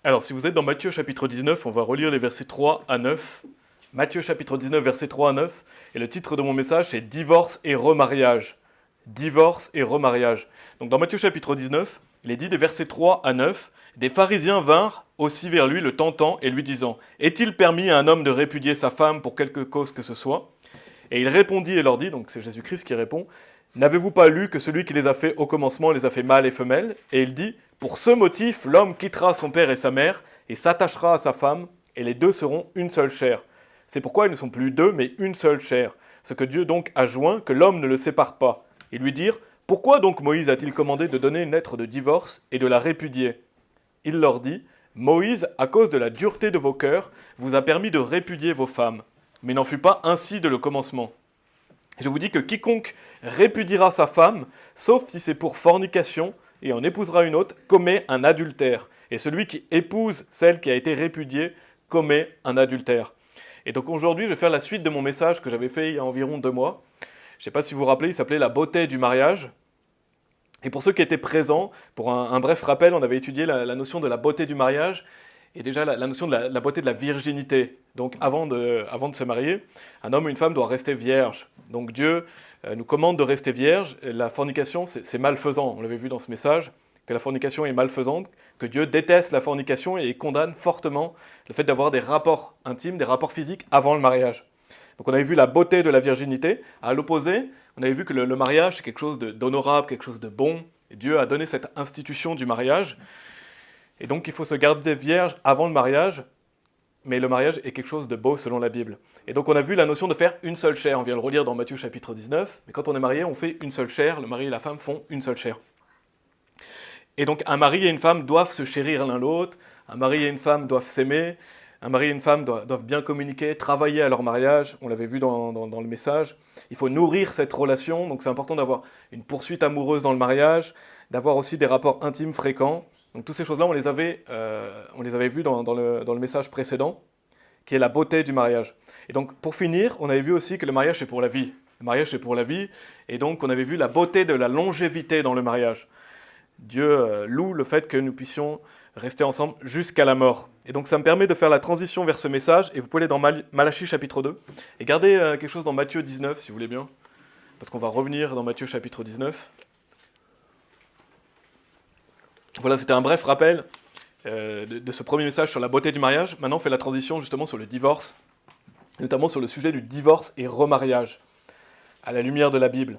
Alors, si vous êtes dans Matthieu chapitre 19, on va relire les versets 3 à 9. Matthieu chapitre 19, versets 3 à 9. Et le titre de mon message, c'est « Divorce et remariage ». Divorce et remariage. Donc, dans Matthieu chapitre 19, il est dit des versets 3 à 9, « Des pharisiens vinrent aussi vers lui le tentant et lui disant, « Est-il permis à un homme de répudier sa femme pour quelque cause que ce soit ?» Et il répondit et leur dit, donc c'est Jésus-Christ qui répond, « N'avez-vous pas lu que celui qui les a fait au commencement les a fait mâles et femelles ?» Et il dit, « Pour ce motif, l'homme quittera son père et sa mère et s'attachera à sa femme, et les deux seront une seule chair. C'est pourquoi ils ne sont plus deux, mais une seule chair. Ce que Dieu donc a joint, que l'homme ne le sépare pas. » Ils lui dirent, « Pourquoi donc Moïse a-t-il commandé de donner une lettre de divorce et de la répudier ?» Il leur dit, « Moïse, à cause de la dureté de vos cœurs, vous a permis de répudier vos femmes. Mais n'en fut pas ainsi de le commencement. Je vous dis que quiconque répudiera sa femme, sauf si c'est pour fornication, et en épousera une autre, commet un adultère. Et celui qui épouse celle qui a été répudiée commet un adultère. » Et donc aujourd'hui, je vais faire la suite de mon message que j'avais fait il y a environ 2 mois. Je ne sais pas si vous vous rappelez, il s'appelait « La beauté du mariage ». Et pour ceux qui étaient présents, pour un bref rappel, on avait étudié la notion de la beauté du mariage et déjà la notion de la beauté de la virginité. Donc avant de se marier, un homme ou une femme doit rester vierge. Donc Dieu nous commande de rester vierge. La fornication, c'est malfaisant. On l'avait vu dans ce message, que la fornication est malfaisante, que Dieu déteste la fornication et condamne fortement le fait d'avoir des rapports intimes, des rapports physiques avant le mariage. Donc on avait vu la beauté de la virginité. À l'opposé, on avait vu que le mariage, c'est quelque chose d'honorable, quelque chose de bon. Et Dieu a donné cette institution du mariage. Et donc il faut se garder vierge avant le mariage. Mais le mariage est quelque chose de beau selon la Bible. Et donc on a vu la notion de faire une seule chair. On vient le relire dans Matthieu chapitre 19. Mais quand on est marié, on fait une seule chair. Le mari et la femme font une seule chair. Et donc un mari et une femme doivent se chérir l'un l'autre. Un mari et une femme doivent s'aimer. Un mari et une femme doivent bien communiquer, travailler à leur mariage, on l'avait vu dans le message. Il faut nourrir cette relation, donc c'est important d'avoir une poursuite amoureuse dans le mariage, d'avoir aussi des rapports intimes fréquents. Donc toutes ces choses-là, on les avait vues dans le message précédent, qui est la beauté du mariage. Et donc pour finir, on avait vu aussi que le mariage c'est pour la vie. Le mariage c'est pour la vie, et donc on avait vu la beauté de la longévité dans le mariage. Dieu loue le fait que nous puissions rester ensemble jusqu'à la mort. Et donc ça me permet de faire la transition vers ce message, et vous pouvez aller dans Malachie chapitre 2, et garder quelque chose dans Matthieu 19, si vous voulez bien, parce qu'on va revenir dans Matthieu chapitre 19. Voilà, c'était un bref rappel de ce premier message sur la beauté du mariage. Maintenant, on fait la transition justement sur le divorce, notamment sur le sujet du divorce et remariage, à la lumière de la Bible.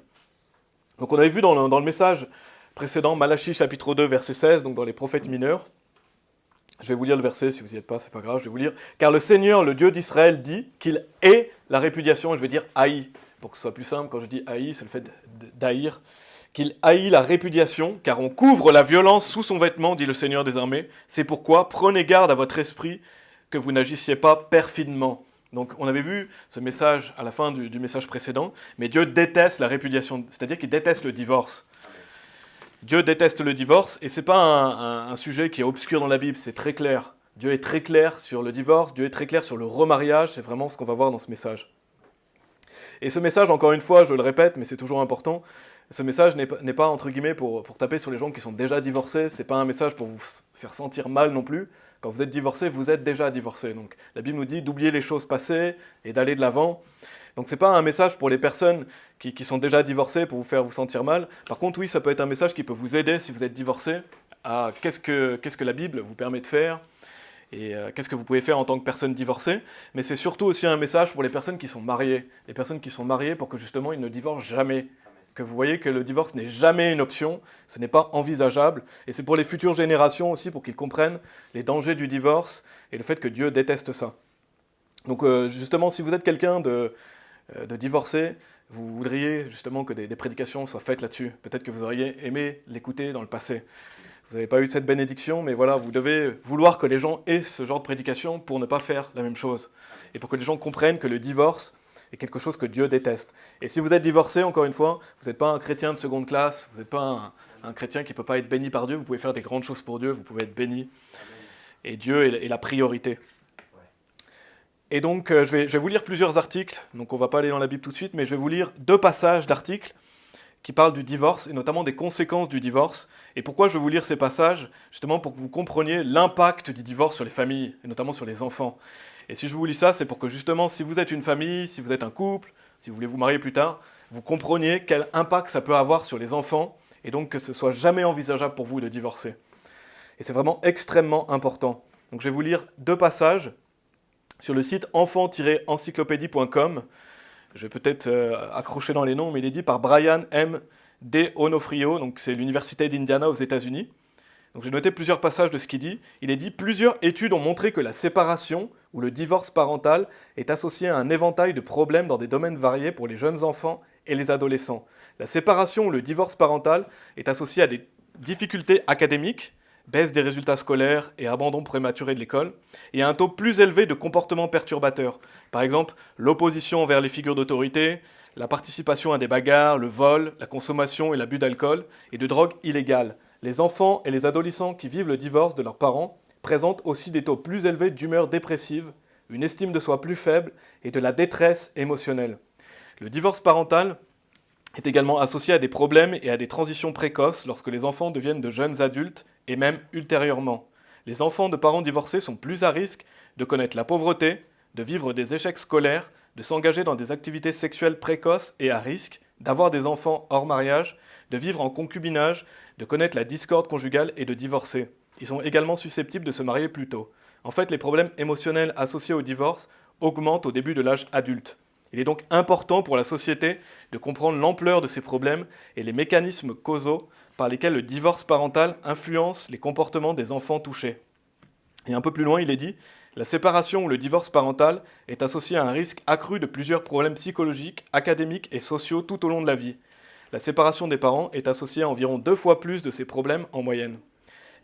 Donc on avait vu dans le message précédent, Malachie chapitre 2, verset 16, donc dans les prophètes mineurs. Je vais vous lire le verset, si vous n'y êtes pas, c'est pas grave, je vais vous lire. « Car le Seigneur, le Dieu d'Israël, dit qu'il hait la répudiation, et je vais dire haï, pour que ce soit plus simple, quand je dis haï, c'est le fait d'haïr, qu'il haït la répudiation, car on couvre la violence sous son vêtement, dit le Seigneur des armées. C'est pourquoi prenez garde à votre esprit, que vous n'agissiez pas perfidement. » Donc on avait vu ce message à la fin du message précédent, mais Dieu déteste la répudiation, c'est-à-dire qu'il déteste le divorce. Dieu déteste le divorce, et ce n'est pas un sujet qui est obscur dans la Bible, c'est très clair. Dieu est très clair sur le divorce, Dieu est très clair sur le remariage, c'est vraiment ce qu'on va voir dans ce message. Et ce message, encore une fois, je le répète, mais c'est toujours important, ce message n'est pas, entre guillemets, pour taper sur les gens qui sont déjà divorcés, c'est pas un message pour vous faire sentir mal non plus. Quand vous êtes divorcé, vous êtes déjà divorcé. Donc la Bible nous dit d'oublier les choses passées et d'aller de l'avant. Donc ce n'est pas un message pour les personnes qui sont déjà divorcées pour vous faire vous sentir mal. Par contre, oui, ça peut être un message qui peut vous aider si vous êtes divorcé à qu'est-ce que la Bible vous permet de faire et qu'est-ce que vous pouvez faire en tant que personne divorcée. Mais c'est surtout aussi un message pour les personnes qui sont mariées. Les personnes qui sont mariées pour que justement ils ne divorcent jamais. Que vous voyez que le divorce n'est jamais une option, ce n'est pas envisageable. Et c'est pour les futures générations aussi, pour qu'ils comprennent les dangers du divorce et le fait que Dieu déteste ça. Donc justement, si vous êtes quelqu'un de divorcer, vous voudriez justement que des prédications soient faites là-dessus. Peut-être que vous auriez aimé l'écouter dans le passé. Vous n'avez pas eu cette bénédiction, mais voilà, vous devez vouloir que les gens aient ce genre de prédication pour ne pas faire la même chose. Et pour que les gens comprennent que le divorce est quelque chose que Dieu déteste. Et si vous êtes divorcé, encore une fois, vous n'êtes pas un chrétien de seconde classe, vous n'êtes pas un chrétien qui ne peut pas être béni par Dieu, vous pouvez faire des grandes choses pour Dieu, vous pouvez être béni. Et Dieu est la priorité. Et donc, je vais vous lire plusieurs articles. Donc, on ne va pas aller dans la Bible tout de suite, mais je vais vous lire 2 passages d'articles qui parle du divorce et notamment des conséquences du divorce. Et pourquoi je vais vous lire ces passages? Justement pour que vous compreniez l'impact du divorce sur les familles et notamment sur les enfants. Et si je vous lis ça, c'est pour que justement, si vous êtes une famille, si vous êtes un couple, si vous voulez vous marier plus tard, vous compreniez quel impact ça peut avoir sur les enfants et donc que ce soit jamais envisageable pour vous de divorcer. Et c'est vraiment extrêmement important. Donc je vais vous lire 2 passages sur le site enfant-encyclopédie.com. Je vais peut-être accrocher dans les noms, mais il est dit par Brian M. D'Onofrio, donc c'est l'université d'Indiana aux États-Unis. Donc j'ai noté plusieurs passages de ce qu'il dit. Il est dit: plusieurs études ont montré que la séparation ou le divorce parental est associé à un éventail de problèmes dans des domaines variés pour les jeunes enfants et les adolescents. La séparation ou le divorce parental est associé à des difficultés académiques, baisse des résultats scolaires et abandon prématuré de l'école, et à un taux plus élevé de comportements perturbateurs. Par exemple, l'opposition envers les figures d'autorité, la participation à des bagarres, le vol, la consommation et l'abus d'alcool et de drogues illégales. Les enfants et les adolescents qui vivent le divorce de leurs parents présentent aussi des taux plus élevés d'humeur dépressive, une estime de soi plus faible et de la détresse émotionnelle. Le divorce parental est également associé à des problèmes et à des transitions précoces lorsque les enfants deviennent de jeunes adultes et même ultérieurement. Les enfants de parents divorcés sont plus à risque de connaître la pauvreté, de vivre des échecs scolaires, de s'engager dans des activités sexuelles précoces et à risque, d'avoir des enfants hors mariage, de vivre en concubinage, de connaître la discorde conjugale et de divorcer. Ils sont également susceptibles de se marier plus tôt. En fait, les problèmes émotionnels associés au divorce augmentent au début de l'âge adulte. Il est donc important pour la société de comprendre l'ampleur de ces problèmes et les mécanismes causaux par lesquels le divorce parental influence les comportements des enfants touchés. Et un peu plus loin, il est dit: la séparation ou le divorce parental est associé à un risque accru de plusieurs problèmes psychologiques, académiques et sociaux tout au long de la vie. La séparation des parents est associée à environ 2 fois plus de ces problèmes en moyenne.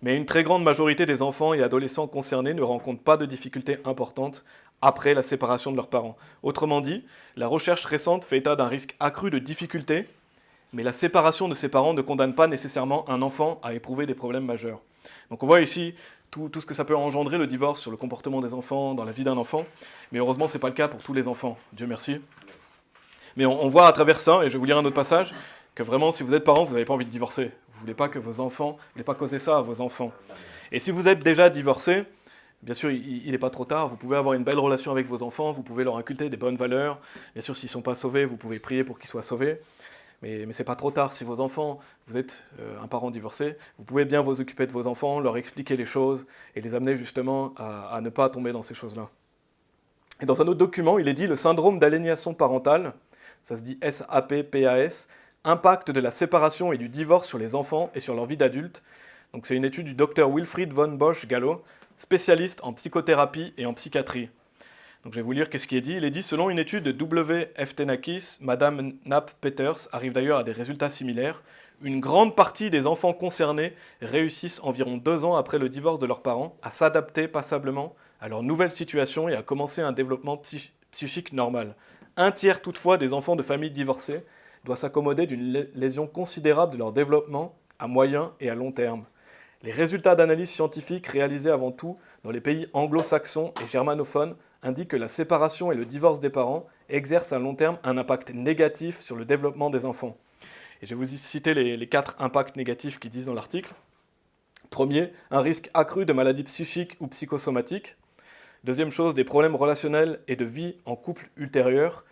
Mais une très grande majorité des enfants et adolescents concernés ne rencontrent pas de difficultés importantes après la séparation de leurs parents. Autrement dit, la recherche récente fait état d'un risque accru de difficultés, mais la séparation de ses parents ne condamne pas nécessairement un enfant à éprouver des problèmes majeurs. Donc on voit ici tout ce que ça peut engendrer, le divorce, sur le comportement des enfants, dans la vie d'un enfant, mais heureusement ce n'est pas le cas pour tous les enfants, Dieu merci. Mais on voit à travers ça, et je vais vous lire un autre passage, que vraiment si vous êtes parent, vous n'avez pas envie de divorcer. Vous ne voulez pas que vos enfants, vous ne voulez pas causer ça à vos enfants. Et si vous êtes déjà divorcé, bien sûr, il n'est pas trop tard, vous pouvez avoir une belle relation avec vos enfants, vous pouvez leur inculquer des bonnes valeurs. Bien sûr, s'ils ne sont pas sauvés, vous pouvez prier pour qu'ils soient sauvés. Mais ce n'est pas trop tard. Si vos enfants, vous êtes un parent divorcé, vous pouvez bien vous occuper de vos enfants, leur expliquer les choses et les amener justement à ne pas tomber dans ces choses-là. Et dans un autre document, il est dit: le syndrome d'aliénation parentale, ça se dit SAPPAS, impact de la séparation et du divorce sur les enfants et sur leur vie d'adulte. Donc c'est une étude du docteur Wilfried von Bosch-Gallo, spécialiste en psychothérapie et en psychiatrie. Donc je vais vous lire ce qui est dit. Il est dit: selon une étude de W. Eftenakis, Madame Knapp-Peters arrive d'ailleurs à des résultats similaires. Une grande partie des enfants concernés réussissent environ 2 ans après le divorce de leurs parents à s'adapter passablement à leur nouvelle situation et à commencer un développement psychique normal. Un tiers toutefois des enfants de familles divorcées doit s'accommoder d'une lésion considérable de leur développement à moyen et à long terme. Les résultats d'analyses scientifiques réalisés avant tout dans les pays anglo-saxons et germanophones indiquent que la séparation et le divorce des parents exercent à long terme un impact négatif sur le développement des enfants. Et je vais vous citer les 4 impacts négatifs qu'ils disent dans l'article. Premier, un risque accru de maladies psychiques ou psychosomatiques. Deuxième chose, des problèmes relationnels et de vie en couple ultérieurs.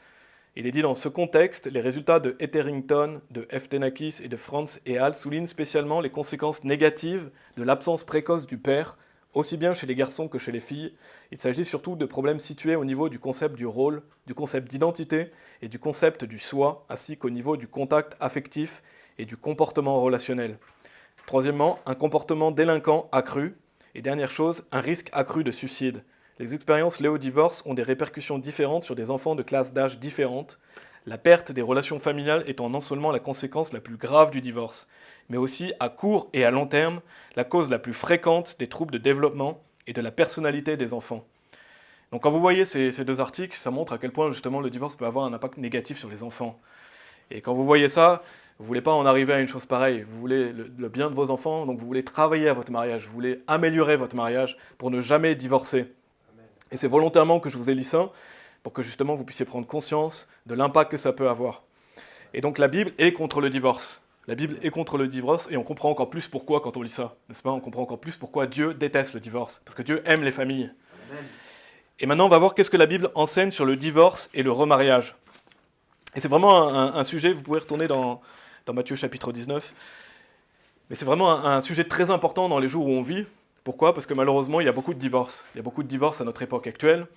Il est dit dans ce contexte, les résultats de Etherington, de Eftenakis et de Franz et al. Soulignent spécialement les conséquences négatives de l'absence précoce du père, aussi bien chez les garçons que chez les filles. Il s'agit surtout de problèmes situés au niveau du concept du rôle, du concept d'identité et du concept du soi, ainsi qu'au niveau du contact affectif et du comportement relationnel. Troisièmement, un comportement délinquant accru. Et dernière chose, un risque accru de suicide. Les expériences liées au divorce ont des répercussions différentes sur des enfants de classes d'âge différentes, la perte des relations familiales étant non seulement la conséquence la plus grave du divorce, mais aussi à court et à long terme, la cause la plus fréquente des troubles de développement et de la personnalité des enfants. Donc quand vous voyez ces 2 articles, ça montre à quel point justement le divorce peut avoir un impact négatif sur les enfants. Et quand vous voyez ça, vous ne voulez pas en arriver à une chose pareille. Vous voulez le bien de vos enfants, donc vous voulez travailler à votre mariage, vous voulez améliorer votre mariage pour ne jamais divorcer. Et c'est volontairement que je vous ai lu ça, pour que justement vous puissiez prendre conscience de l'impact que ça peut avoir. Et donc la Bible est contre le divorce. La Bible est contre le divorce et on comprend encore plus pourquoi quand on lit ça, n'est-ce pas? On comprend encore plus pourquoi Dieu déteste le divorce, parce que Dieu aime les familles. Amen. Et maintenant, on va voir qu'est-ce que la Bible enseigne sur le divorce et le remariage. Et c'est vraiment un sujet, vous pouvez retourner dans Matthieu chapitre 19, mais c'est vraiment un sujet très important dans les jours où on vit. Pourquoi? Parce que malheureusement, il y a beaucoup de divorces. Il y a beaucoup de divorces à notre époque actuelle.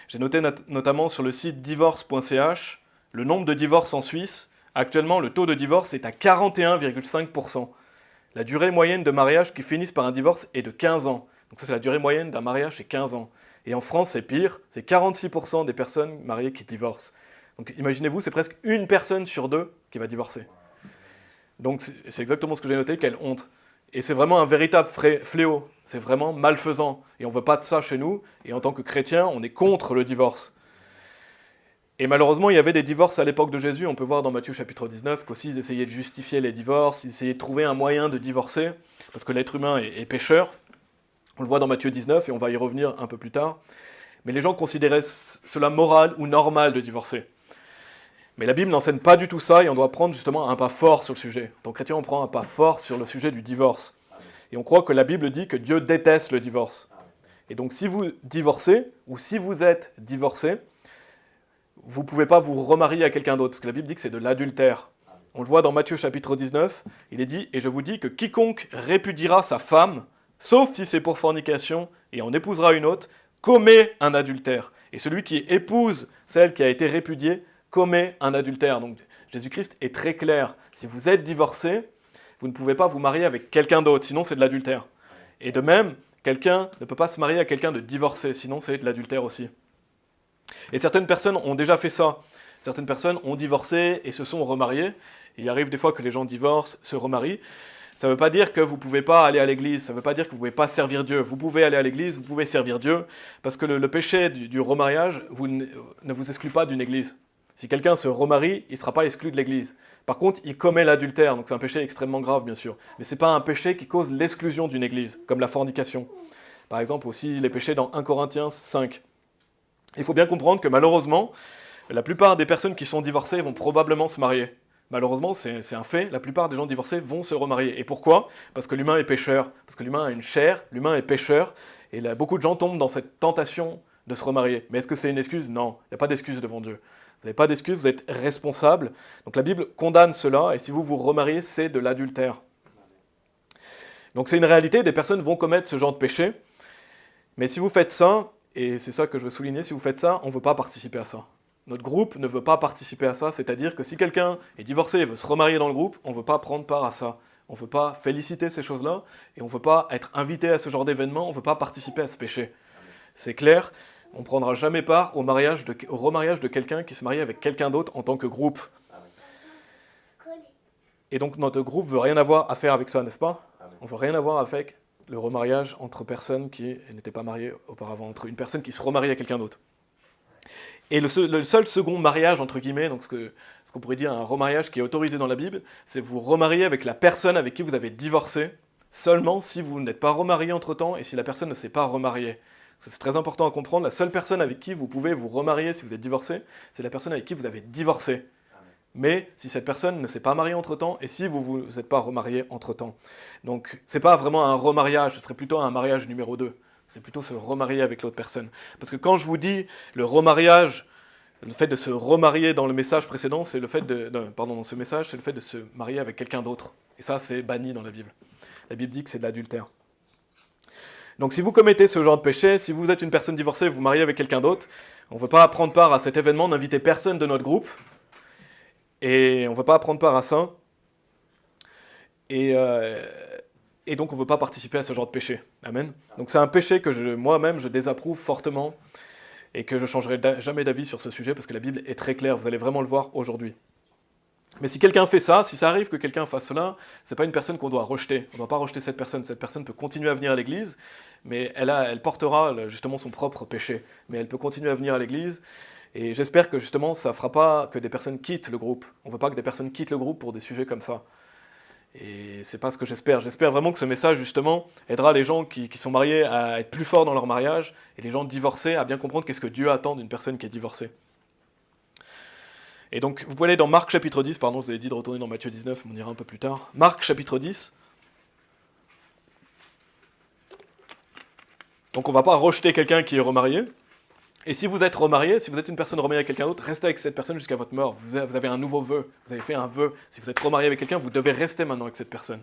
J'ai noté notamment sur le site divorce.ch le nombre de divorces en Suisse. Actuellement, le taux de divorce est à 41,5%. La durée moyenne de mariage qui finissent par un divorce est de 15 ans. Donc ça, c'est la durée moyenne d'un mariage, c'est 15 ans. Et en France, c'est pire, c'est 46% des personnes mariées qui divorcent. Donc imaginez-vous, c'est presque une personne sur deux qui va divorcer. Donc c'est exactement ce que j'ai noté, quelle honte. Et c'est vraiment un véritable fléau, c'est vraiment malfaisant. Et on ne veut pas de ça chez nous, et en tant que chrétien, on est contre le divorce. Et malheureusement, il y avait des divorces à l'époque de Jésus, on peut voir dans Matthieu chapitre 19 qu'aussi ils essayaient de justifier les divorces, ils essayaient de trouver un moyen de divorcer, parce que l'être humain est pécheur. On le voit dans Matthieu 19, et on va y revenir un peu plus tard. Mais les gens considéraient cela moral ou normal de divorcer. Mais la Bible n'enseigne pas du tout ça, et on doit prendre justement un pas fort sur le sujet. En tant que chrétien, on prend un pas fort sur le sujet du divorce. Et on croit que la Bible dit que Dieu déteste le divorce. Et donc si vous divorcez, ou si vous êtes divorcé, vous ne pouvez pas vous remarier à quelqu'un d'autre, parce que la Bible dit que c'est de l'adultère. On le voit dans Matthieu chapitre 19, il est dit « Et je vous dis que quiconque répudiera sa femme, sauf si c'est pour fornication, et en épousera une autre, commet un adultère. Et celui qui épouse celle qui a été répudiée, commet un adultère. » Donc Jésus-Christ est très clair. Si vous êtes divorcé, vous ne pouvez pas vous marier avec quelqu'un d'autre, sinon c'est de l'adultère. Et de même, quelqu'un ne peut pas se marier à quelqu'un de divorcé, sinon c'est de l'adultère aussi. Et certaines personnes ont déjà fait ça. Certaines personnes ont divorcé et se sont remariées. Il arrive des fois que les gens divorcent, se remarient. Ça ne veut pas dire que vous ne pouvez pas aller à l'église, ça ne veut pas dire que vous ne pouvez pas servir Dieu. Vous pouvez aller à l'église, vous pouvez servir Dieu, parce que le péché du remariage ne vous exclut pas d'une église. Si quelqu'un se remarie, il ne sera pas exclu de l'église. Par contre, il commet l'adultère, donc c'est un péché extrêmement grave, bien sûr. Mais ce n'est pas un péché qui cause l'exclusion d'une église, comme la fornication. Par exemple, aussi les péchés dans 1 Corinthiens 5. Il faut bien comprendre que malheureusement, la plupart des personnes qui sont divorcées vont probablement se marier. Malheureusement, c'est un fait, la plupart des gens divorcés vont se remarier. Et pourquoi? Parce que l'humain est pécheur, parce que l'humain a une chair, l'humain est pécheur, et là, beaucoup de gens tombent dans cette tentation de se remarier. Mais est-ce que c'est une excuse? Non, il n'y a pas d'excuse devant Dieu. Vous n'avez pas d'excuse, vous êtes responsable. Donc la Bible condamne cela, et si vous vous remariez, c'est de l'adultère. Donc c'est une réalité, des personnes vont commettre ce genre de péché, mais si vous faites ça, et c'est ça que je veux souligner, si vous faites ça, on ne veut pas participer à ça. Notre groupe ne veut pas participer à ça, c'est-à-dire que si quelqu'un est divorcé et veut se remarier dans le groupe, on ne veut pas prendre part à ça. On ne veut pas féliciter ces choses-là, et on ne veut pas être invité à ce genre d'événement, on ne veut pas participer à ce péché. C'est clair, on ne prendra jamais part au remariage de quelqu'un qui se marie avec quelqu'un d'autre en tant que groupe. Et donc notre groupe ne veut rien avoir à faire avec ça, n'est-ce pas? On ne veut rien avoir avec le remariage entre personnes qui n'étaient pas mariées auparavant, entre une personne qui se remarie à quelqu'un d'autre. Et le seul second mariage, entre guillemets, donc ce qu'on pourrait dire un remariage qui est autorisé dans la Bible, c'est vous remarier avec la personne avec qui vous avez divorcé, seulement si vous n'êtes pas remarié entre-temps et si la personne ne s'est pas remariée. C'est très important à comprendre, la seule personne avec qui vous pouvez vous remarier si vous êtes divorcé, c'est la personne avec qui vous avez divorcé. Mais si cette personne ne s'est pas mariée entre-temps, et si vous ne vous êtes pas remarié entre-temps. Donc, ce n'est pas vraiment un remariage, ce serait plutôt un mariage numéro 2. C'est plutôt se remarier avec l'autre personne. Parce que quand je vous dis le remariage, le fait de se remarier dans le message précédent, c'est le fait dans ce message, c'est le fait de se marier avec quelqu'un d'autre. Et ça, c'est banni dans la Bible. La Bible dit que c'est de l'adultère. Donc si vous commettez ce genre de péché, si vous êtes une personne divorcée, vous vous mariez avec quelqu'un d'autre, on ne veut pas prendre part à cet événement, n'inviter personne de notre groupe, et on ne veut pas prendre part à ça, et donc on ne veut pas participer à ce genre de péché. Amen. Donc c'est un péché que moi-même je désapprouve fortement, et que je ne changerai jamais d'avis sur ce sujet, parce que la Bible est très claire, vous allez vraiment le voir aujourd'hui. Mais si quelqu'un fait ça, si ça arrive que quelqu'un fasse cela, ce n'est pas une personne qu'on doit rejeter. On ne doit pas rejeter cette personne. Cette personne peut continuer à venir à l'église, mais elle portera justement son propre péché. Mais elle peut continuer à venir à l'église, et j'espère que justement ça ne fera pas que des personnes quittent le groupe. On ne veut pas que des personnes quittent le groupe pour des sujets comme ça. Et c'est pas ce que j'espère. J'espère vraiment que ce message justement aidera les gens qui sont mariés à être plus forts dans leur mariage, et les gens divorcés à bien comprendre qu'est-ce que Dieu attend d'une personne qui est divorcée. Et donc, vous pouvez aller dans Marc chapitre 10, pardon, je vous avais dit de retourner dans Matthieu 19, mais on ira un peu plus tard. Marc chapitre 10. Donc, on ne va pas rejeter quelqu'un qui est remarié. Et si vous êtes remarié, si vous êtes une personne remariée avec quelqu'un d'autre, restez avec cette personne jusqu'à votre mort. Vous avez un nouveau vœu, vous avez fait un vœu. Si vous êtes remarié avec quelqu'un, vous devez rester maintenant avec cette personne.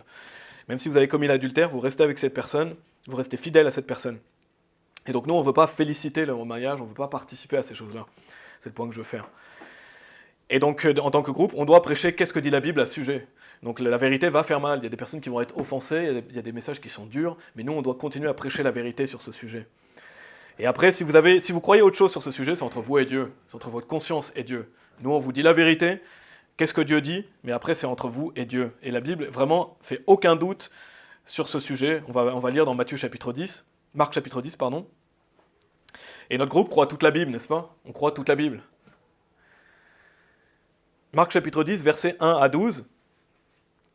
Même si vous avez commis l'adultère, vous restez avec cette personne, vous restez fidèle à cette personne. Et donc nous, on ne veut pas féliciter le remariage, on ne veut pas participer à ces choses-là. C'est le point que je veux faire. Et donc, en tant que groupe, on doit prêcher qu'est-ce que dit la Bible à ce sujet. Donc la vérité va faire mal, il y a des personnes qui vont être offensées, il y a des messages qui sont durs, mais nous, on doit continuer à prêcher la vérité sur ce sujet. Et après, si vous croyez autre chose sur ce sujet, c'est entre vous et Dieu, c'est entre votre conscience et Dieu. Nous, on vous dit la vérité, qu'est-ce que Dieu dit, mais après, c'est entre vous et Dieu. Et la Bible, vraiment, fait aucun doute sur ce sujet. On va lire dans Marc chapitre 10, pardon. Et notre groupe croit toute la Bible, n'est-ce pas? On croit toute la Bible. Marc chapitre 10, versets 1 à 12,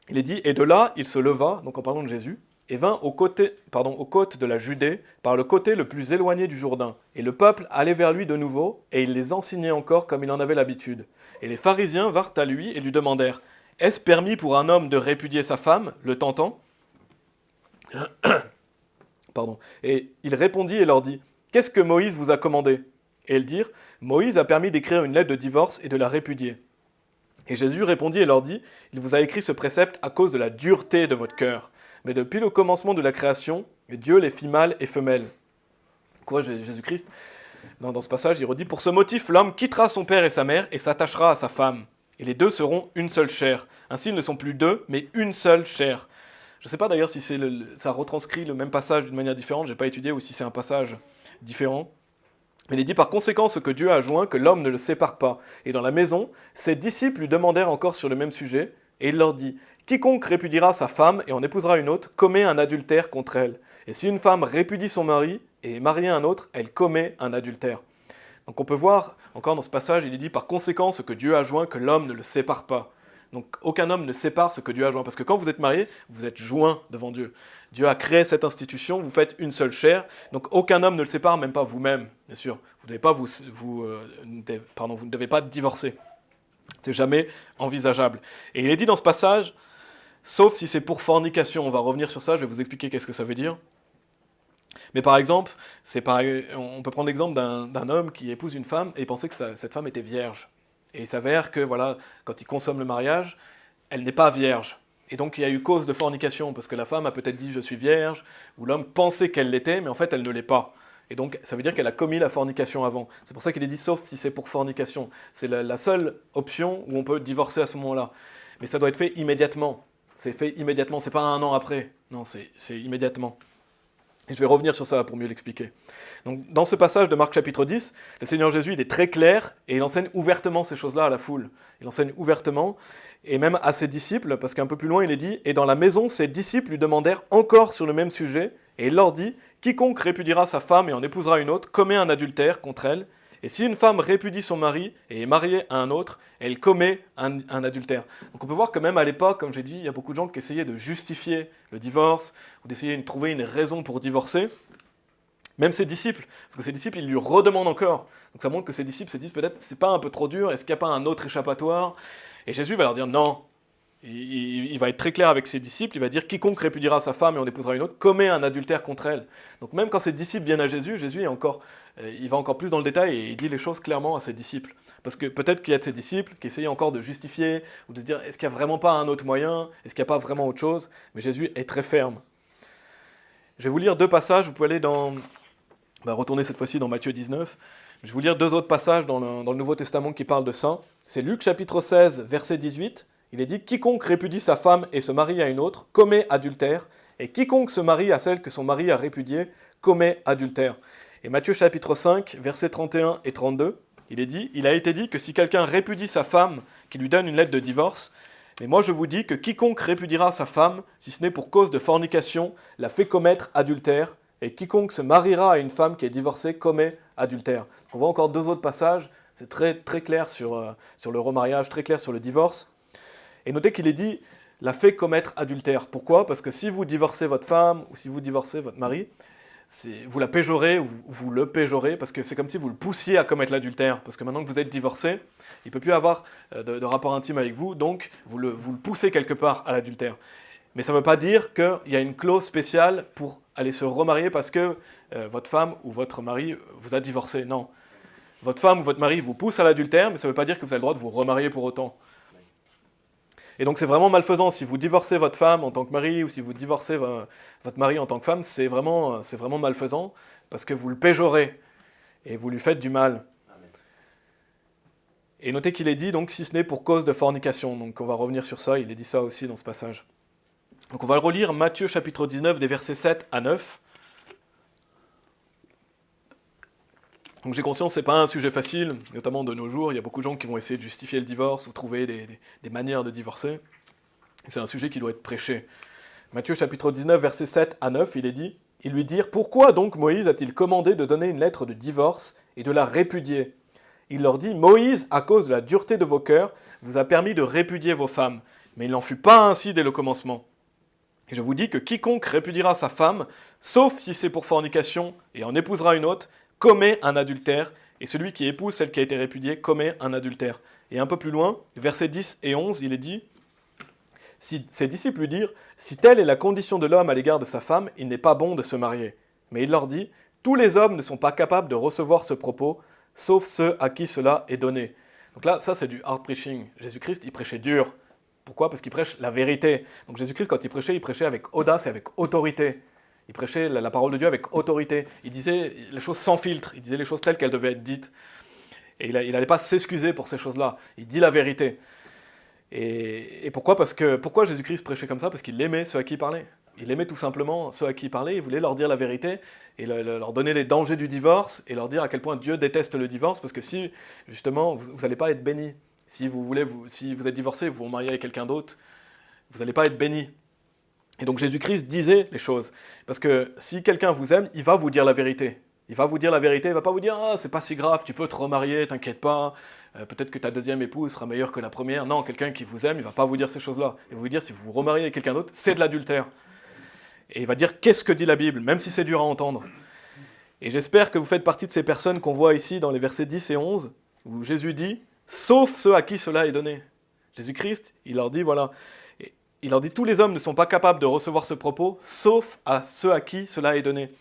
il est dit « Et de là, il se leva, donc en parlant de Jésus, et vint aux côtes de la Judée, par le côté le plus éloigné du Jourdain. Et le peuple allait vers lui de nouveau, et il les enseignait encore comme il en avait l'habitude. Et les pharisiens vinrent à lui et lui demandèrent « Est-ce permis pour un homme de répudier sa femme, le tentant ?» Pardon. Et il répondit et leur dit « Qu'est-ce que Moïse vous a commandé ?» Et ils dirent « Moïse a permis d'écrire une lettre de divorce et de la répudier. » Et Jésus répondit et leur dit « Il vous a écrit ce précepte à cause de la dureté de votre cœur. Mais depuis le commencement de la création, Dieu les fit mâles et femelles. » Quoi, Jésus-Christ, dans ce passage, il redit « Pour ce motif, l'homme quittera son père et sa mère et s'attachera à sa femme. Et les deux seront une seule chair. Ainsi, ils ne sont plus deux, mais une seule chair. » Je ne sais pas d'ailleurs si ça retranscrit le même passage d'une manière différente, je n'ai pas étudié, ou si c'est un passage différent. Mais il est dit par conséquent ce que Dieu a joint, que l'homme ne le sépare pas. Et dans la maison, ses disciples lui demandèrent encore sur le même sujet, et il leur dit « Quiconque répudiera sa femme et en épousera une autre, commet un adultère contre elle. Et si une femme répudie son mari et est mariée à un autre, elle commet un adultère. » Donc on peut voir, encore dans ce passage, il est dit par conséquent ce que Dieu a joint, que l'homme ne le sépare pas. Donc aucun homme ne sépare ce que Dieu a joint, parce que quand vous êtes marié, vous êtes joints devant Dieu. Dieu a créé cette institution, vous faites une seule chair, donc aucun homme ne le sépare, même pas vous-même, bien sûr. Vous ne devez pas divorcer. C'est jamais envisageable. Et il est dit dans ce passage, sauf si c'est pour fornication, on va revenir sur ça, je vais vous expliquer qu'est-ce que ça veut dire. Mais par exemple, on peut prendre l'exemple d'un homme qui épouse une femme et penser que cette femme était vierge. Et il s'avère que, voilà, quand il consomme le mariage, elle n'est pas vierge. Et donc il y a eu cause de fornication, parce que la femme a peut-être dit « je suis vierge », ou l'homme pensait qu'elle l'était, mais en fait elle ne l'est pas. Et donc ça veut dire qu'elle a commis la fornication avant. C'est pour ça qu'il est dit « sauf si c'est pour fornication ». C'est la seule option où on peut divorcer à ce moment-là. Mais ça doit être fait immédiatement. C'est fait immédiatement, c'est pas un an après. Non, c'est immédiatement. Et je vais revenir sur ça pour mieux l'expliquer. Donc, dans ce passage de Marc chapitre 10, le Seigneur Jésus il est très clair et il enseigne ouvertement ces choses-là à la foule. Il enseigne ouvertement et même à ses disciples, parce qu'un peu plus loin il est dit « Et dans la maison, ses disciples lui demandèrent encore sur le même sujet, et il leur dit « Quiconque répudiera sa femme et en épousera une autre, commet un adultère contre elle. Et si une femme répudie son mari et est mariée à un autre, elle commet un adultère. » Donc on peut voir que même à l'époque, comme j'ai dit, il y a beaucoup de gens qui essayaient de justifier le divorce, ou d'essayer de trouver une raison pour divorcer. Même ses disciples, parce que ses disciples, ils lui redemandent encore. Donc ça montre que ses disciples se disent peut-être, c'est pas un peu trop dur, est-ce qu'il n'y a pas un autre échappatoire? Et Jésus va leur dire non. Il va être très clair avec ses disciples, il va dire « Quiconque répudiera sa femme et en épousera une autre, commet un adultère contre elle. » Donc même quand ses disciples viennent à Jésus, Jésus il va encore plus dans le détail et il dit les choses clairement à ses disciples. Parce que peut-être qu'il y a de ses disciples qui essayent encore de justifier ou de se dire « Est-ce qu'il n'y a vraiment pas un autre moyen? Est-ce qu'il n'y a pas vraiment autre chose ?» Mais Jésus est très ferme. Je vais vous lire deux passages, vous pouvez aller retourner cette fois-ci dans Matthieu 19. Je vais vous lire deux autres passages dans le Nouveau Testament qui parlent de ça. C'est Luc chapitre 16, verset 18. Il est dit « Quiconque répudie sa femme et se marie à une autre, commet adultère, et quiconque se marie à celle que son mari a répudiée, commet adultère. » Et Matthieu chapitre 5, versets 31 et 32, il est dit « Il a été dit que si quelqu'un répudie sa femme, qu'il lui donne une lettre de divorce, mais moi je vous dis que quiconque répudiera sa femme, si ce n'est pour cause de fornication, la fait commettre adultère, et quiconque se mariera à une femme qui est divorcée commet adultère. » On voit encore deux autres passages, c'est très, très clair sur le remariage, très clair sur le divorce. Et notez qu'il est dit « la fait commettre adultère ». Pourquoi ? Parce que si vous divorcez votre femme ou si vous divorcez votre mari, vous la péjorez ou vous le péjorez parce que c'est comme si vous le poussiez à commettre l'adultère. Parce que maintenant que vous êtes divorcé, il ne peut plus avoir de rapport intime avec vous, donc vous le poussez quelque part à l'adultère. Mais ça ne veut pas dire qu'il y a une clause spéciale pour aller se remarier parce que votre femme ou votre mari vous a divorcé. Non. Votre femme ou votre mari vous pousse à l'adultère, mais ça ne veut pas dire que vous avez le droit de vous remarier pour autant. Et donc c'est vraiment malfaisant. Si vous divorcez votre femme en tant que mari ou si vous divorcez votre mari en tant que femme, c'est vraiment malfaisant parce que vous le péjorez et vous lui faites du mal. Amen. Et notez qu'il est dit, donc, si ce n'est pour cause de fornication. Donc on va revenir sur ça, il est dit ça aussi dans ce passage. Donc on va relire Matthieu chapitre 19 des versets 7 à 9. Donc j'ai conscience que ce n'est pas un sujet facile, notamment de nos jours. Il y a beaucoup de gens qui vont essayer de justifier le divorce ou trouver des manières de divorcer. Et c'est un sujet qui doit être prêché. Matthieu chapitre 19, versets 7 à 9, il est dit, « Ils lui dirent, pourquoi donc Moïse a-t-il commandé de donner une lettre de divorce et de la répudier ? Il leur dit, Moïse, à cause de la dureté de vos cœurs, vous a permis de répudier vos femmes. Mais il n'en fut pas ainsi dès le commencement. Et je vous dis que quiconque répudiera sa femme, sauf si c'est pour fornication, et en épousera une autre, commet un adultère, et celui qui épouse celle qui a été répudiée commet un adultère. » Et un peu plus loin, versets 10 et 11, il est dit, ses disciples lui dirent, « Si telle est la condition de l'homme à l'égard de sa femme, il n'est pas bon de se marier. » Mais il leur dit, « Tous les hommes ne sont pas capables de recevoir ce propos, sauf ceux à qui cela est donné. » Donc là, ça c'est du hard preaching. Jésus-Christ, il prêchait dur. Pourquoi ? Parce qu'il prêche la vérité. Donc Jésus-Christ, quand il prêchait avec audace et avec autorité. Il prêchait la parole de Dieu avec autorité. Il disait les choses sans filtre. Il disait les choses telles qu'elles devaient être dites. Et il n'allait pas s'excuser pour ces choses-là. Il dit la vérité. Et pourquoi ? Pourquoi Jésus-Christ prêchait comme ça ? Parce qu'il aimait ceux à qui il parlait. Il aimait tout simplement ceux à qui il parlait. Il voulait leur dire la vérité et leur donner les dangers du divorce et leur dire à quel point Dieu déteste le divorce. Parce que si, justement, vous n'allez pas être bénis. Si vous êtes divorcé, vous vous mariez avec quelqu'un d'autre, vous n'allez pas être bénis. Et donc Jésus-Christ disait les choses. Parce que si quelqu'un vous aime, il va vous dire la vérité. Il va vous dire la vérité, il ne va pas vous dire « Ah, c'est pas si grave, tu peux te remarier, t'inquiète pas, peut-être que ta deuxième épouse sera meilleure que la première. » Non, quelqu'un qui vous aime, il ne va pas vous dire ces choses-là. Il va vous dire si vous vous remariez avec quelqu'un d'autre, c'est de l'adultère. Et il va dire qu'est-ce que dit la Bible, même si c'est dur à entendre. Et j'espère que vous faites partie de ces personnes qu'on voit ici dans les versets 10 et 11, où Jésus dit « Sauf ceux à qui cela est donné ». Jésus-Christ, il leur dit voilà, il leur dit tous les hommes ne sont pas capables de recevoir ce propos, sauf à ceux à qui cela est donné.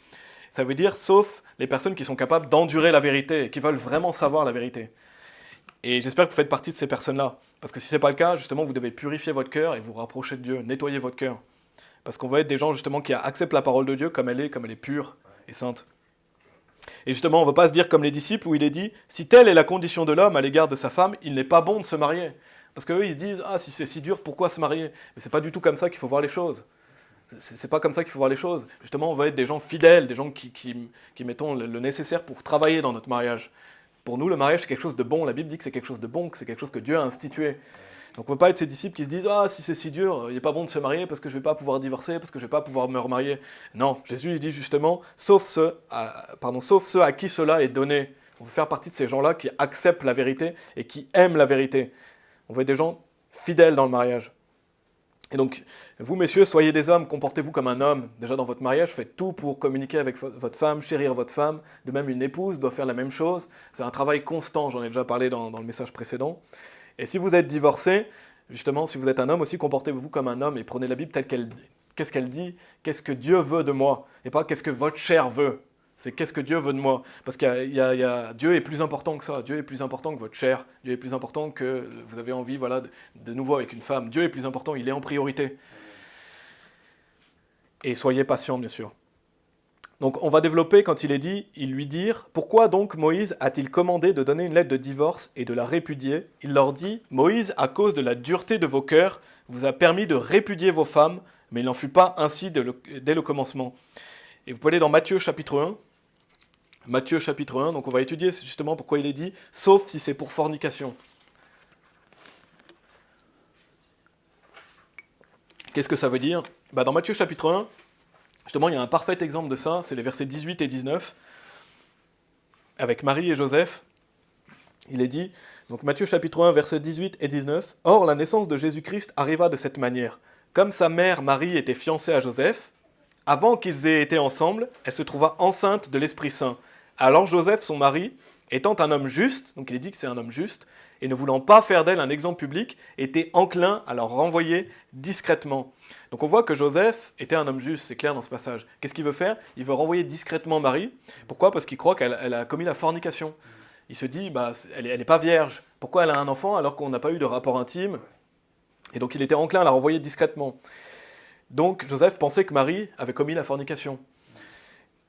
Ça veut dire sauf les personnes qui sont capables d'endurer la vérité, et qui veulent vraiment savoir la vérité. Et j'espère que vous faites partie de ces personnes-là. Parce que si ce n'est pas le cas, justement, vous devez purifier votre cœur et vous rapprocher de Dieu, nettoyer votre cœur. Parce qu'on va être des gens, justement, qui acceptent la parole de Dieu comme elle est pure et sainte. Et justement, on ne va pas se dire comme les disciples où il est dit « Si telle est la condition de l'homme à l'égard de sa femme, il n'est pas bon de se marier. » Parce qu'eux, ils se disent « Ah, si c'est si dur, pourquoi se marier ?» Mais ce n'est pas du tout comme ça qu'il faut voir les choses. C'est pas comme ça qu'il faut voir les choses. Justement, on va être des gens fidèles, des gens qui mettons le nécessaire pour travailler dans notre mariage. Pour nous, le mariage, c'est quelque chose de bon. La Bible dit que c'est quelque chose de bon, que c'est quelque chose que Dieu a institué. Donc on ne veut pas être ces disciples qui se disent « Ah, si c'est si dur, il n'est pas bon de se marier parce que je ne vais pas pouvoir divorcer, parce que je ne vais pas pouvoir me remarier. » Non, Jésus il dit justement « sauf ceux à qui cela est donné. » On veut faire partie de ces gens-là qui acceptent la vérité et qui aiment la vérité. On veut être des gens fidèles dans le mariage. Et donc, vous, messieurs, soyez des hommes, comportez-vous comme un homme. Déjà dans votre mariage, faites tout pour communiquer avec votre femme, chérir votre femme. De même, une épouse doit faire la même chose. C'est un travail constant, j'en ai déjà parlé dans le message précédent. Et si vous êtes divorcé, justement, si vous êtes un homme aussi, comportez-vous comme un homme et prenez la Bible telle qu'elle dit. Qu'est-ce qu'elle dit ? Qu'est-ce que Dieu veut de moi ? Et pas qu'est-ce que votre chair veut. C'est qu'est-ce que Dieu veut de moi. Parce que Dieu est plus important que ça. Dieu est plus important que votre chair. Dieu est plus important que vous avez envie de nouveau avec une femme. Dieu est plus important, il est en priorité. Et soyez patients, bien sûr. Donc on va développer quand il est dit, ils lui dirent, « Pourquoi donc Moïse a-t-il commandé de donner une lettre de divorce et de la répudier ?» Il leur dit, « Moïse, à cause de la dureté de vos cœurs, vous a permis de répudier vos femmes, mais il n'en fut pas ainsi dès le commencement. » Et vous pouvez aller dans Matthieu chapitre 1. Matthieu chapitre 1, donc on va étudier justement pourquoi il est dit « sauf si c'est pour fornication ». Qu'est-ce que ça veut dire ? Dans Matthieu chapitre 1, justement, il y a un parfait exemple de ça, c'est les versets 18 et 19, avec Marie et Joseph. Il est dit, donc Matthieu chapitre 1, versets 18 et 19, « Or, la naissance de Jésus-Christ arriva de cette manière. Comme sa mère Marie était fiancée à Joseph, avant qu'ils aient été ensemble, elle se trouva enceinte de l'Esprit Saint. Alors Joseph, son mari, étant un homme juste, donc il est dit que c'est un homme juste, et ne voulant pas faire d'elle un exemple public, était enclin à la renvoyer discrètement. Donc on voit que Joseph était un homme juste, c'est clair dans ce passage. Qu'est-ce qu'il veut faire? Il veut renvoyer discrètement Marie. Pourquoi? Parce qu'il croit qu'elle a commis la fornication. Il se dit, elle n'est pas vierge. Pourquoi elle a un enfant alors qu'on n'a pas eu de rapport intime? Et donc il était enclin à la renvoyer discrètement. Donc Joseph pensait que Marie avait commis la fornication.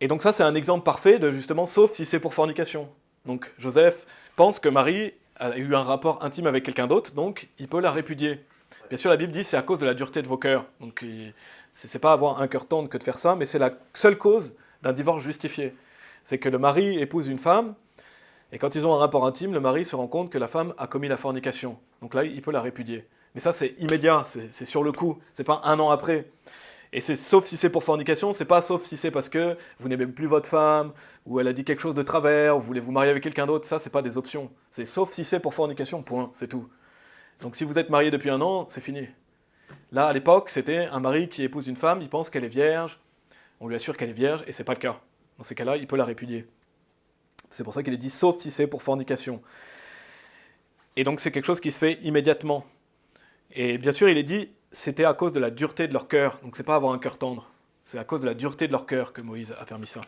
Et donc ça, c'est un exemple parfait de justement, sauf si c'est pour fornication. Donc Joseph pense que Marie a eu un rapport intime avec quelqu'un d'autre, donc il peut la répudier. Bien sûr, la Bible dit c'est à cause de la dureté de vos cœurs. Donc c'est pas avoir un cœur tendre que de faire ça, mais c'est la seule cause d'un divorce justifié. C'est que le mari épouse une femme, et quand ils ont un rapport intime, le mari se rend compte que la femme a commis la fornication. Donc là, il peut la répudier. Mais ça, c'est immédiat, c'est sur le coup, c'est pas un an après. Et c'est sauf si c'est pour fornication, c'est pas sauf si c'est parce que vous n'aimez plus votre femme, ou elle a dit quelque chose de travers, ou vous voulez vous marier avec quelqu'un d'autre, ça, c'est pas des options. C'est sauf si c'est pour fornication, point, c'est tout. Donc si vous êtes marié depuis un an, c'est fini. Là, à l'époque, c'était un mari qui épouse une femme, il pense qu'elle est vierge, on lui assure qu'elle est vierge, et c'est pas le cas. Dans ces cas-là, il peut la répudier. C'est pour ça qu'il est dit sauf si c'est pour fornication. Et donc c'est quelque chose qui se fait immédiatement. Et bien sûr, il est dit, c'était à cause de la dureté de leur cœur. Donc c'est pas avoir un cœur tendre. C'est à cause de la dureté de leur cœur que Moïse a permis ça.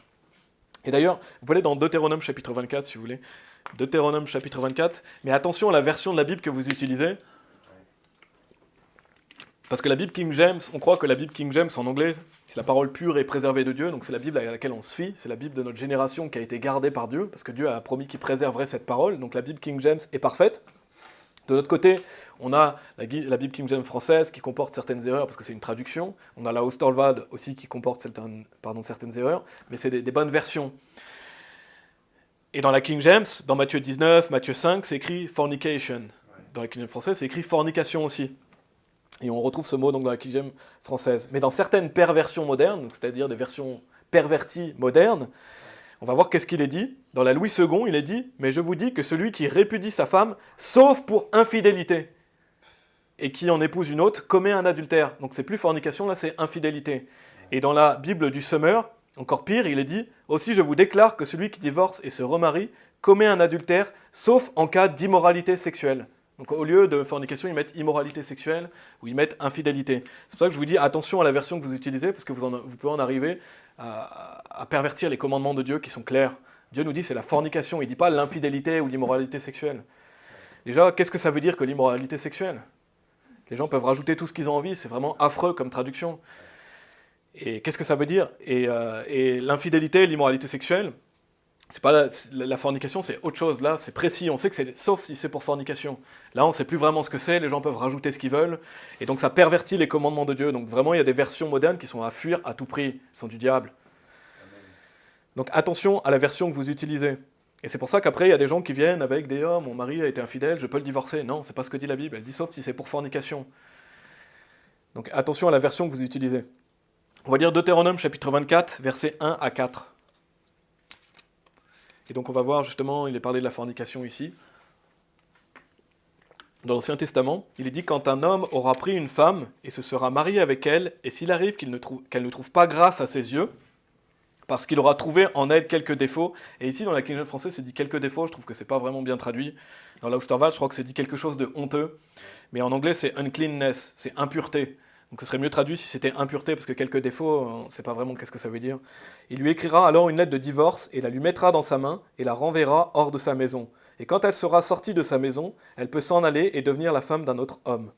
Et d'ailleurs, vous pouvez aller dans Deutéronome chapitre 24, si vous voulez. Deutéronome chapitre 24. Mais attention à la version de la Bible que vous utilisez. Parce que la Bible King James, on croit que la Bible King James en anglais, c'est la parole pure et préservée de Dieu. Donc c'est la Bible à laquelle on se fie. C'est la Bible de notre génération qui a été gardée par Dieu. Parce que Dieu a promis qu'il préserverait cette parole. Donc la Bible King James est parfaite. De notre côté, on a la Bible King James française qui comporte certaines erreurs parce que c'est une traduction. On a la Osterwald aussi qui comporte certaines erreurs, mais c'est des bonnes versions. Et dans la King James, dans Matthieu 19, Matthieu 5, c'est écrit fornication. Dans la King James française, c'est écrit fornication aussi. Et on retrouve ce mot donc dans la King James française. Mais dans certaines perversions modernes, c'est-à-dire des versions perverties modernes, on va voir qu'est-ce qu'il est dit. Dans la Louis II, il est dit « Mais je vous dis que celui qui répudie sa femme, sauf pour infidélité, et qui en épouse une autre, commet un adultère. » Donc c'est plus fornication, là c'est infidélité. Et dans la Bible du Summer, encore pire, il est dit « Aussi je vous déclare que celui qui divorce et se remarie commet un adultère, sauf en cas d'immoralité sexuelle. » Donc au lieu de fornication, ils mettent immoralité sexuelle ou ils mettent infidélité. C'est pour ça que je vous dis attention à la version que vous utilisez, parce que vous pouvez en arriver à pervertir les commandements de Dieu qui sont clairs. Dieu nous dit c'est la fornication, il ne dit pas l'infidélité ou l'immoralité sexuelle. Déjà, qu'est-ce que ça veut dire que l'immoralité sexuelle? Les gens peuvent rajouter tout ce qu'ils ont envie, c'est vraiment affreux comme traduction. Et qu'est-ce que ça veut dire? Et l'infidélité, l'immoralité sexuelle, c'est pas la fornication, c'est autre chose. Là, c'est précis, on sait que c'est sauf si c'est pour fornication. Là, on ne sait plus vraiment ce que c'est, les gens peuvent rajouter ce qu'ils veulent, et donc ça pervertit les commandements de Dieu. Donc vraiment, il y a des versions modernes qui sont à fuir à tout prix, qui sont du diable. Donc attention à la version que vous utilisez. Et c'est pour ça qu'après, il y a des gens qui viennent avec des « Oh, mon mari a été infidèle, je peux le divorcer ». Non, c'est pas ce que dit la Bible, elle dit sauf si c'est pour fornication. Donc attention à la version que vous utilisez. On va lire Deutéronome chapitre 24, versets 1 à 4. Et donc on va voir justement, il est parlé de la fornication ici. Dans l'Ancien Testament, il est dit « Quand un homme aura pris une femme et se sera marié avec elle, et s'il arrive qu'elle ne trouve pas grâce à ses yeux, parce qu'il aura trouvé en elle quelques défauts. » Et ici, dans la King James française, c'est dit quelques défauts, je trouve que c'est pas vraiment bien traduit. Dans la Osterwald, je crois que c'est dit quelque chose de honteux. Mais en anglais, c'est uncleanness, c'est impureté. Donc ce serait mieux traduit si c'était impureté, parce que quelques défauts, on ne sait pas vraiment qu'est-ce que ça veut dire. Il lui écrira alors une lettre de divorce, et la lui mettra dans sa main, et la renverra hors de sa maison. Et quand elle sera sortie de sa maison, elle peut s'en aller et devenir la femme d'un autre homme.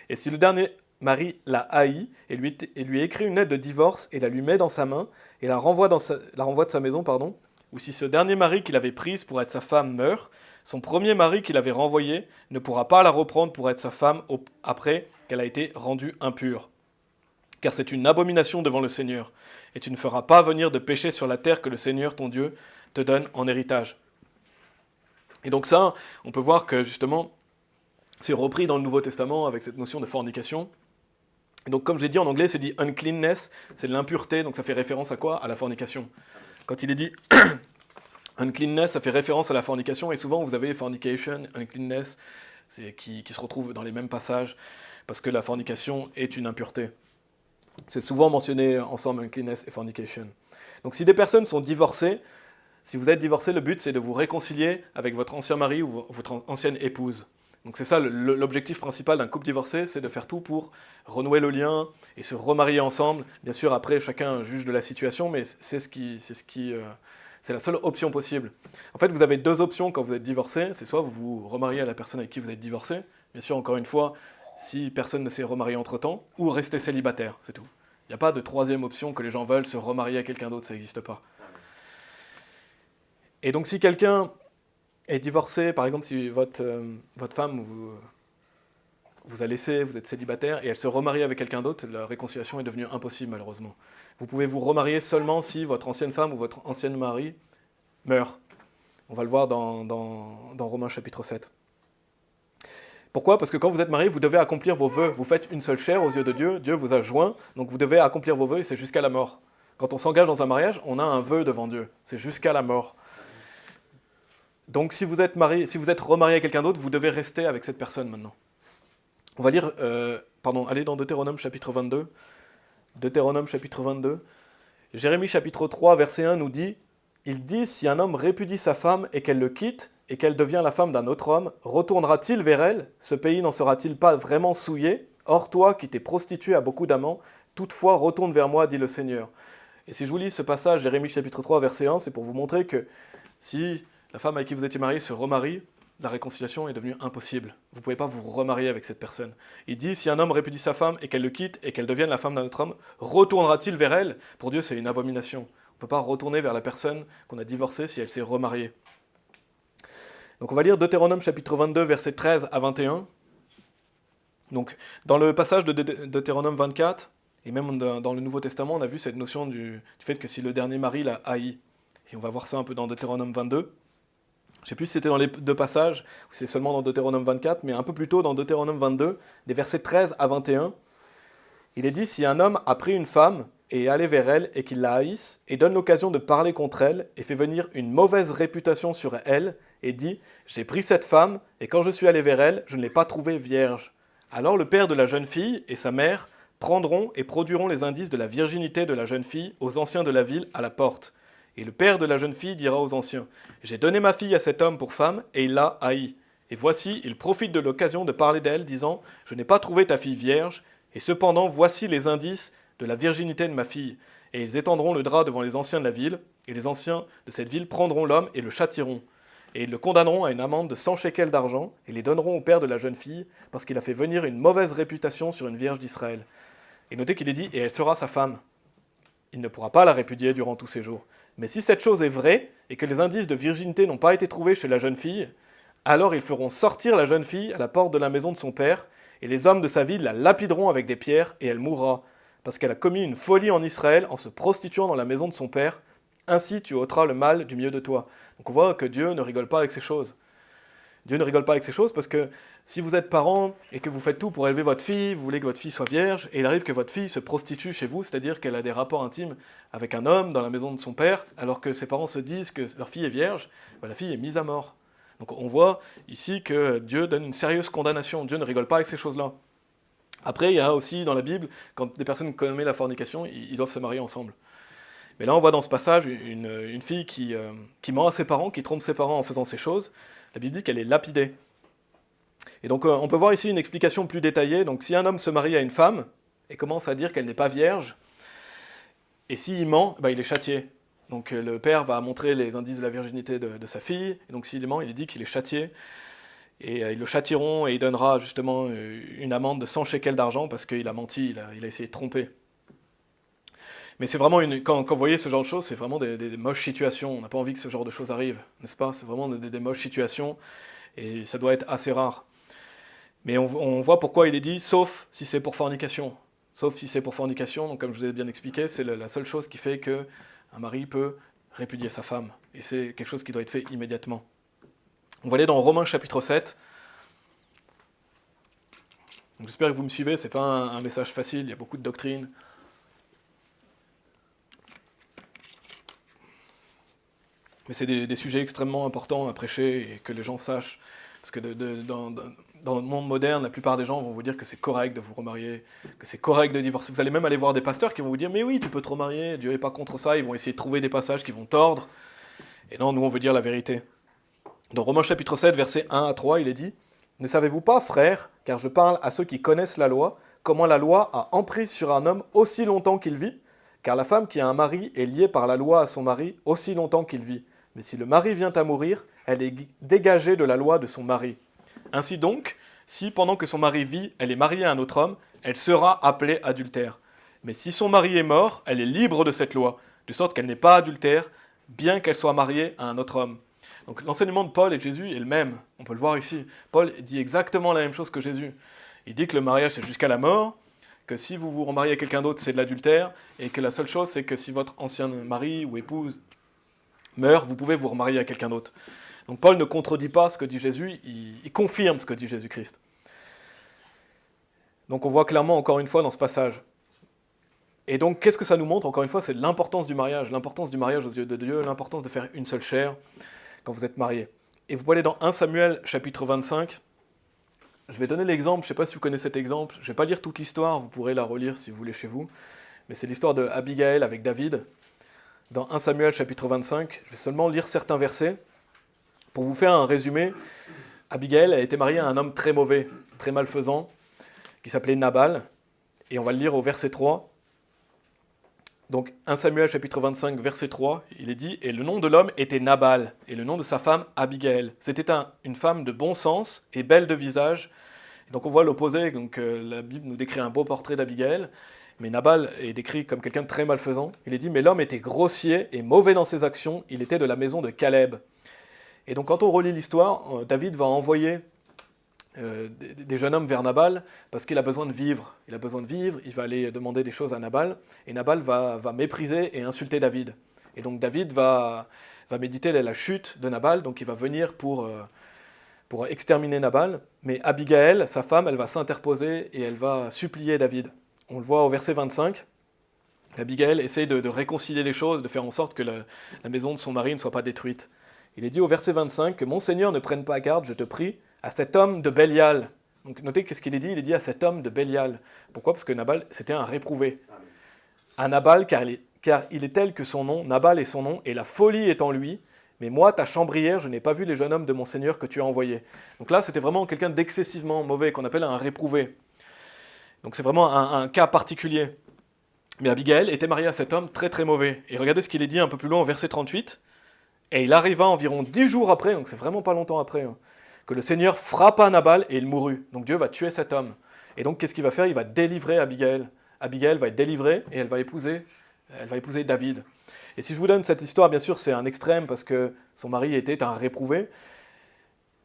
Et si le dernier mari la haït, et lui écrit une lettre de divorce, et la lui met dans sa main, et la renvoie de sa maison, ou si ce dernier mari qu'il avait prise pour être sa femme meurt, son premier mari qu'il avait renvoyé ne pourra pas la reprendre pour être sa femme après qu'elle a été rendue impure. Car c'est une abomination devant le Seigneur, et tu ne feras pas venir de péché sur la terre que le Seigneur ton Dieu te donne en héritage. Et donc ça, on peut voir que justement, c'est repris dans le Nouveau Testament avec cette notion de fornication. Et donc comme je l'ai dit en anglais, c'est dit uncleanness, c'est de l'impureté, donc ça fait référence à quoi? À la fornication. Quand il est dit uncleanness, ça fait référence à la fornication, et souvent vous avez fornication, uncleanness, qui se retrouvent dans les mêmes passages, parce que la fornication est une impureté. C'est souvent mentionné ensemble, uncleanness et fornication. Donc si des personnes sont divorcées, si vous êtes divorcé, le but c'est de vous réconcilier avec votre ancien mari ou votre ancienne épouse. Donc c'est ça l'objectif principal d'un couple divorcé, c'est de faire tout pour renouer le lien et se remarier ensemble. Bien sûr, après chacun juge de la situation, mais c'est la seule option possible. En fait, vous avez deux options quand vous êtes divorcé. C'est soit vous vous remariez à la personne avec qui vous êtes divorcé, bien sûr, encore une fois, si personne ne s'est remarié entre-temps, ou rester célibataire, c'est tout. Il n'y a pas de troisième option que les gens veulent se remarier à quelqu'un d'autre, ça n'existe pas. Et donc si quelqu'un est divorcé, par exemple si votre femme vous a laissé, vous êtes célibataire, et elle se remarie avec quelqu'un d'autre, la réconciliation est devenue impossible malheureusement. Vous pouvez vous remarier seulement si votre ancienne femme ou votre ancien mari meurt. On va le voir dans Romains chapitre 7. Pourquoi ? Parce que quand vous êtes marié, vous devez accomplir vos vœux. Vous faites une seule chair aux yeux de Dieu, Dieu vous a joint, donc vous devez accomplir vos vœux et c'est jusqu'à la mort. Quand on s'engage dans un mariage, on a un vœu devant Dieu, c'est jusqu'à la mort. Donc si vous êtes marié, si vous êtes remarié à quelqu'un d'autre, vous devez rester avec cette personne maintenant. On va lire, allez dans Deutéronome chapitre 22. Deutéronome chapitre 22. Jérémie chapitre 3, verset 1 nous dit « Il dit, si un homme répudie sa femme et qu'elle le quitte, et qu'elle devient la femme d'un autre homme, retournera-t-il vers elle? Ce pays n'en sera-t-il pas vraiment souillé? Or toi, qui t'es prostitué à beaucoup d'amants, toutefois retourne vers moi, dit le Seigneur. » Et si je vous lis ce passage, Jérémie chapitre 3, verset 1, c'est pour vous montrer que si la femme avec qui vous étiez marié se remarie, la réconciliation est devenue impossible. Vous ne pouvez pas vous remarier avec cette personne. Il dit, si un homme répudie sa femme et qu'elle le quitte et qu'elle devienne la femme d'un autre homme, retournera-t-il vers elle? Pour Dieu, c'est une abomination. On ne peut pas retourner vers la personne qu'on a divorcée si elle s'est remariée. Donc on va lire Deutéronome chapitre 22, versets 13 à 21. Donc dans le passage de Deutéronome 24, et même dans le Nouveau Testament, on a vu cette notion du fait que si le dernier mari l'a haï. Et on va voir ça un peu dans Deutéronome 22. Je ne sais plus si c'était dans les deux passages, ou c'est seulement dans Deutéronome 24, mais un peu plus tôt dans Deutéronome 22, des versets 13 à 21, il est dit, si un homme a pris une femme et est allé vers elle et qu'il la haïsse, et donne l'occasion de parler contre elle, et fait venir une mauvaise réputation sur elle, et dit, j'ai pris cette femme, et quand je suis allé vers elle, je ne l'ai pas trouvée vierge. Alors le père de la jeune fille et sa mère prendront et produiront les indices de la virginité de la jeune fille aux anciens de la ville à la porte. Et le père de la jeune fille dira aux anciens, « J'ai donné ma fille à cet homme pour femme, et il l'a haïe. Et voici, il profite de l'occasion de parler d'elle, disant, Je n'ai pas trouvé ta fille vierge, et cependant voici les indices de la virginité de ma fille. Et ils étendront le drap devant les anciens de la ville, et les anciens de cette ville prendront l'homme et le châtieront. Et ils le condamneront à une amende de 100 shekels d'argent, et les donneront au père de la jeune fille, parce qu'il a fait venir une mauvaise réputation sur une vierge d'Israël. Et notez qu'il est dit, et elle sera sa femme. Il ne pourra pas la répudier durant tous ses jours. Mais si cette chose est vraie, et que les indices de virginité n'ont pas été trouvés chez la jeune fille, alors ils feront sortir la jeune fille à la porte de la maison de son père, et les hommes de sa ville la lapideront avec des pierres, et elle mourra, parce qu'elle a commis une folie en Israël en se prostituant dans la maison de son père. Ainsi tu ôteras le mal du milieu de toi. Donc on voit que Dieu ne rigole pas avec ces choses. Dieu ne rigole pas avec ces choses parce que si vous êtes parent et que vous faites tout pour élever votre fille, vous voulez que votre fille soit vierge, et il arrive que votre fille se prostitue chez vous, c'est-à-dire qu'elle a des rapports intimes avec un homme dans la maison de son père, alors que ses parents se disent que leur fille est vierge, la fille est mise à mort. Donc on voit ici que Dieu donne une sérieuse condamnation. Dieu ne rigole pas avec ces choses-là. Après, il y a aussi dans la Bible, quand des personnes commettent la fornication, ils doivent se marier ensemble. Mais là, on voit dans ce passage une fille qui ment à ses parents, qui trompe ses parents en faisant ces choses. La Bible dit qu'elle est lapidée. Et donc, on peut voir ici une explication plus détaillée. Donc, si un homme se marie à une femme et commence à dire qu'elle n'est pas vierge, et s'il ment, il est châtié. Donc, le père va montrer les indices de la virginité de sa fille. Et donc, s'il ment, il est dit qu'il est châtié. Et ils le châtieront et il donnera justement une amende de 100 shekels d'argent parce qu'il a menti, il a essayé de tromper. Mais c'est vraiment, quand vous voyez ce genre de choses, c'est vraiment des moches situations. On n'a pas envie que ce genre de choses arrivent, n'est-ce pas? C'est vraiment des moches situations et ça doit être assez rare. Mais on voit pourquoi il est dit, sauf si c'est pour fornication. Sauf si c'est pour fornication, donc comme je vous ai bien expliqué, c'est la seule chose qui fait qu'un mari peut répudier sa femme. Et c'est quelque chose qui doit être fait immédiatement. On va aller dans Romains chapitre 7. Donc j'espère que vous me suivez, c'est pas un message facile, il y a beaucoup de doctrines. Mais c'est des sujets extrêmement importants à prêcher et que les gens sachent Parce que dans le monde moderne, la plupart des gens vont vous dire que c'est correct de vous remarier, que c'est correct de divorcer. Vous allez même aller voir des pasteurs qui vont vous dire « Mais oui, tu peux te remarier, Dieu n'est pas contre ça ». Ils vont essayer de trouver des passages qui vont tordre. Et non, nous, on veut dire la vérité. Dans Romains chapitre 7, versets 1 à 3, il est dit « Ne savez-vous pas, frères, car je parle à ceux qui connaissent la loi, comment la loi a emprise sur un homme aussi longtemps qu'il vit, car la femme qui a un mari est liée par la loi à son mari aussi longtemps qu'il vit. Mais si le mari vient à mourir, elle est dégagée de la loi de son mari. Ainsi donc, si pendant que son mari vit, elle est mariée à un autre homme, elle sera appelée adultère. Mais si son mari est mort, elle est libre de cette loi, de sorte qu'elle n'est pas adultère, bien qu'elle soit mariée à un autre homme. » Donc l'enseignement de Paul et de Jésus est le même, on peut le voir ici. Paul dit exactement la même chose que Jésus. Il dit que le mariage c'est jusqu'à la mort, que si vous vous remariez à quelqu'un d'autre c'est de l'adultère, et que la seule chose c'est que si votre ancien mari ou épouse meurt, vous pouvez vous remarier à quelqu'un d'autre. Donc Paul ne contredit pas ce que dit Jésus, il confirme ce que dit Jésus-Christ. Donc on voit clairement encore une fois dans ce passage. Et donc qu'est-ce que ça nous montre encore une fois? C'est l'importance du mariage aux yeux de Dieu, l'importance de faire une seule chair quand vous êtes mariés. Et vous pouvez aller dans 1 Samuel chapitre 25. Je vais donner l'exemple, je ne sais pas si vous connaissez cet exemple, je ne vais pas lire toute l'histoire, vous pourrez la relire si vous voulez chez vous, mais c'est l'histoire de Abigail avec David. Dans 1 Samuel chapitre 25, je vais seulement lire certains versets. Pour vous faire un résumé, Abigail a été mariée à un homme très mauvais, très malfaisant, qui s'appelait Nabal, et on va le lire au verset 3. Donc 1 Samuel chapitre 25 verset 3, il est dit « Et le nom de l'homme était Nabal, et le nom de sa femme Abigail. C'était une femme de bon sens et belle de visage. » Donc on voit l'opposé, donc la Bible nous décrit un beau portrait d'Abigail, mais Nabal est décrit comme quelqu'un de très malfaisant. Il est dit « Mais l'homme était grossier et mauvais dans ses actions, il était de la maison de Caleb. » Et donc quand on relit l'histoire, David va envoyer des jeunes hommes vers Nabal parce qu'il a besoin de vivre. Il a besoin de vivre, il va aller demander des choses à Nabal, et Nabal va mépriser et insulter David. Et donc David va méditer la chute de Nabal, donc il va venir pour exterminer Nabal, mais Abigail, sa femme, elle va s'interposer et elle va supplier David. On le voit au verset 25, Abigail essaye de réconcilier les choses, de faire en sorte que la maison de son mari ne soit pas détruite. Il est dit au verset 25 que « Mon Seigneur ne prenne pas garde, je te prie, à cet homme de Bélial. » Donc notez qu'est-ce qu'il est dit, il est dit à cet homme de Bélial. Pourquoi? Parce que Nabal, c'était un réprouvé. À Nabal, car il est tel que son nom, Nabal est son nom, et la folie est en lui. Mais moi, ta chambrière, je n'ai pas vu les jeunes hommes de mon Seigneur que tu as envoyés. Donc là, c'était vraiment quelqu'un d'excessivement mauvais, qu'on appelle un réprouvé. Donc c'est vraiment un cas particulier. Mais Abigail était mariée à cet homme très très mauvais. Et regardez ce qu'il est dit un peu plus loin au verset 38. Et il arriva environ 10 jours après, donc c'est vraiment pas longtemps après, que le Seigneur frappa Nabal et il mourut. Donc Dieu va tuer cet homme. Et donc qu'est-ce qu'il va faire? Il va délivrer Abigail. Abigail va être délivrée et elle va épouser David. Et si je vous donne cette histoire, bien sûr, c'est un extrême parce que son mari était un réprouvé.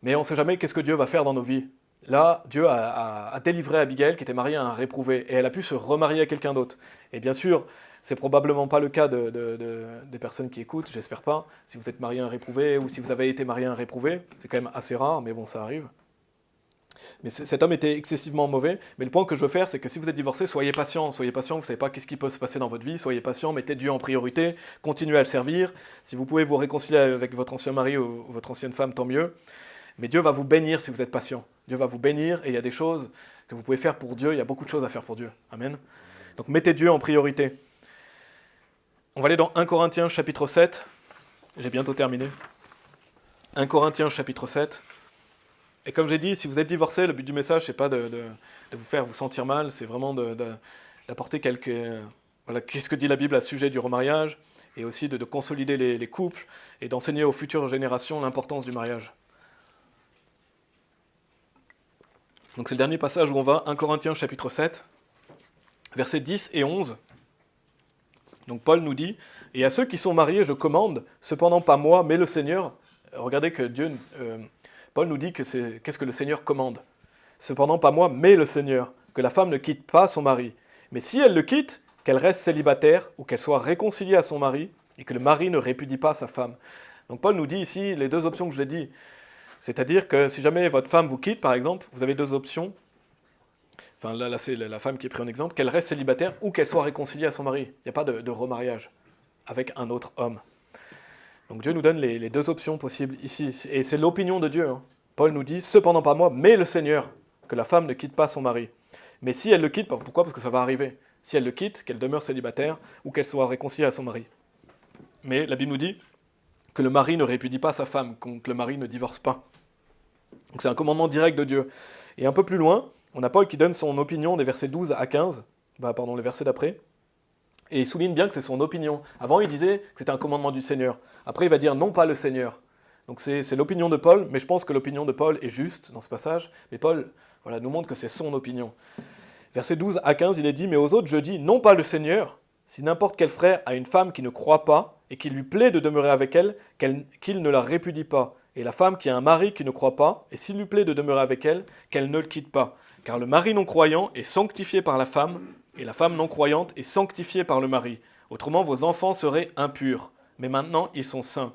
Mais on ne sait jamais qu'est-ce que Dieu va faire dans nos vies. Là, Dieu a délivré Abigail qui était mariée à un réprouvé et elle a pu se remarier à quelqu'un d'autre. Et bien sûr, c'est probablement pas le cas des personnes qui écoutent, j'espère pas. Si vous êtes marié à un réprouvé ou si vous avez été marié à un réprouvé, c'est quand même assez rare, mais bon, ça arrive. Mais cet homme était excessivement mauvais. Mais le point que je veux faire, c'est que si vous êtes divorcé, soyez patient, vous ne savez pas qu'est-ce qui peut se passer dans votre vie, soyez patient, mettez Dieu en priorité, continuez à le servir. Si vous pouvez vous réconcilier avec votre ancien mari ou votre ancienne femme, tant mieux. Mais Dieu va vous bénir si vous êtes patient. Dieu va vous bénir et il y a des choses que vous pouvez faire pour Dieu, il y a beaucoup de choses à faire pour Dieu. Amen. Donc mettez Dieu en priorité. On va aller dans 1 Corinthiens chapitre 7. J'ai bientôt terminé. 1 Corinthiens chapitre 7. Et comme j'ai dit, si vous êtes divorcé, le but du message, c'est pas de vous faire vous sentir mal, c'est vraiment d'apporter quelques... Voilà, qu'est-ce que dit la Bible à ce sujet du remariage, et aussi de consolider les couples, et d'enseigner aux futures générations l'importance du mariage. Donc c'est le dernier passage où on va, 1 Corinthiens chapitre 7, versets 10 et 11. Donc Paul nous dit, « Et à ceux qui sont mariés, je commande, cependant pas moi, mais le Seigneur. » Regardez que Paul nous dit qu'est-ce que le Seigneur commande. « Cependant pas moi, mais le Seigneur, que la femme ne quitte pas son mari. Mais si elle le quitte, qu'elle reste célibataire ou qu'elle soit réconciliée à son mari, et que le mari ne répudie pas sa femme. » Donc Paul nous dit ici les deux options que je l'ai dit. C'est-à-dire que si jamais votre femme vous quitte, par exemple, vous avez deux options. Enfin, là c'est la femme qui est prise en exemple, qu'elle reste célibataire ou qu'elle soit réconciliée à son mari. Il n'y a pas de remariage avec un autre homme. Donc Dieu nous donne les deux options possibles ici. Et c'est l'opinion de Dieu. Hein. Paul nous dit, cependant pas moi, mais le Seigneur, que la femme ne quitte pas son mari. Mais si elle le quitte, pourquoi? Parce que ça va arriver. Si elle le quitte, qu'elle demeure célibataire ou qu'elle soit réconciliée à son mari. Mais la Bible nous dit que le mari ne répudie pas sa femme, que le mari ne divorce pas. Donc c'est un commandement direct de Dieu. Et un peu plus loin, on a Paul qui donne son opinion des versets 12 à 15, les versets d'après, et il souligne bien que c'est son opinion. Avant, il disait que c'était un commandement du Seigneur. Après, il va dire non pas le Seigneur. Donc c'est l'opinion de Paul, mais je pense que l'opinion de Paul est juste dans ce passage. Mais Paul nous montre que c'est son opinion. Versets 12 à 15, il est dit, mais aux autres je dis, non pas le Seigneur, si n'importe quel frère a une femme qui ne croit pas, et qu'il lui plaît de demeurer avec elle, qu'il ne la répudie pas. Et la femme qui a un mari qui ne croit pas, et s'il lui plaît de demeurer avec elle, qu'elle ne le quitte pas. Car le mari non-croyant est sanctifié par la femme, et la femme non-croyante est sanctifiée par le mari. Autrement, vos enfants seraient impurs, mais maintenant ils sont saints.